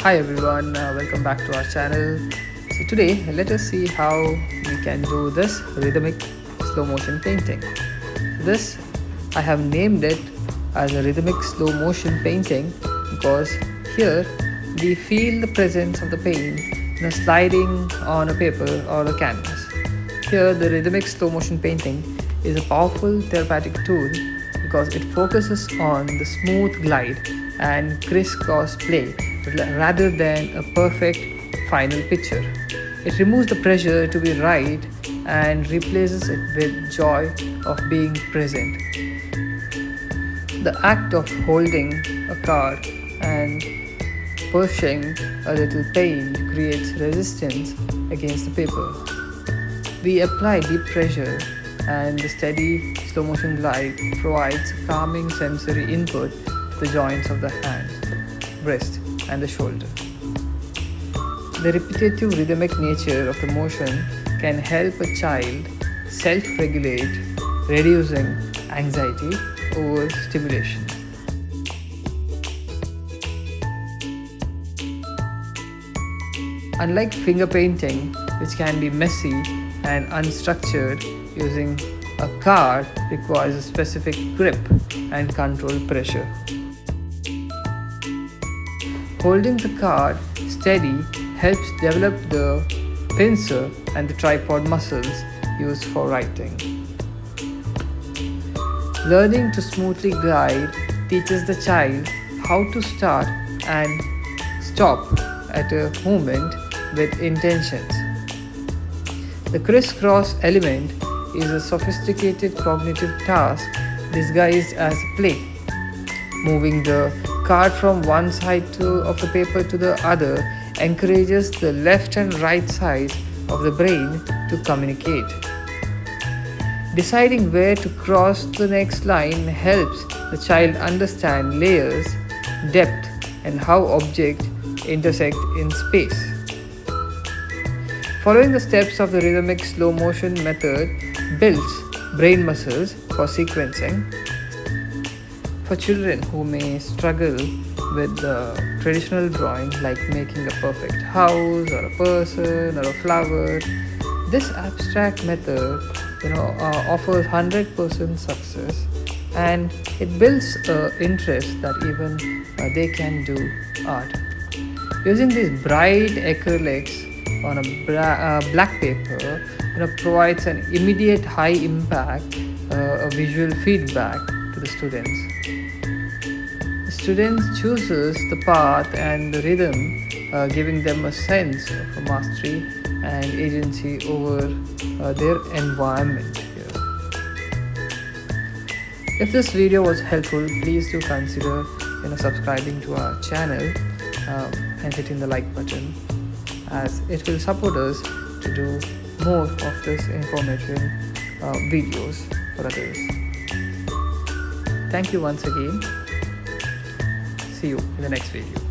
Hi everyone, welcome back to our channel. So today let us see how we can do this rhythmic slow motion painting. This I have named it as a rhythmic slow motion painting because here we feel the presence of the paint sliding on a paper or a canvas. Here the rhythmic slow motion painting is a powerful therapeutic tool because it focuses on the smooth glide and crisscross play rather than a perfect final picture. It removes the pressure to be right and replaces it with joy of being present. The act of holding a card and pushing a little paint creates resistance against the paper. We apply deep pressure and the steady slow motion glide provides calming sensory input to the joints of the hand, wrist and the shoulder. The repetitive rhythmic nature of the motion can help a child self-regulate, reducing anxiety over stimulation. Unlike finger painting, which can be messy and unstructured, using a card requires a specific grip and controlled pressure. Holding the card steady helps develop the pincer and the tripod muscles used for writing. Learning to smoothly glide teaches the child how to start and stop at a movement with intentions. The crisscross element is a sophisticated cognitive task disguised as play. Moving the card from one side of the paper to the other encourages the left and right sides of the brain to communicate. Deciding where to cross the next line helps the child understand layers, depth, and how objects intersect in space. Following the steps of the rhythmic slow motion method builds brain muscles for sequencing. For children who may struggle with traditional drawing like making a perfect house or a person or a flower, this abstract method offers 100% success, and it builds interest that even they can do art. Using these bright acrylics on a black paper provides an immediate high impact visual feedback to the students. The students chooses the path and the rhythm, giving them a sense of mastery and agency over their environment here. If this video was helpful, please do consider subscribing to our channel and hitting the like button, as it will support us to do more of this informative videos for others. Thank you once again. See you in the next video.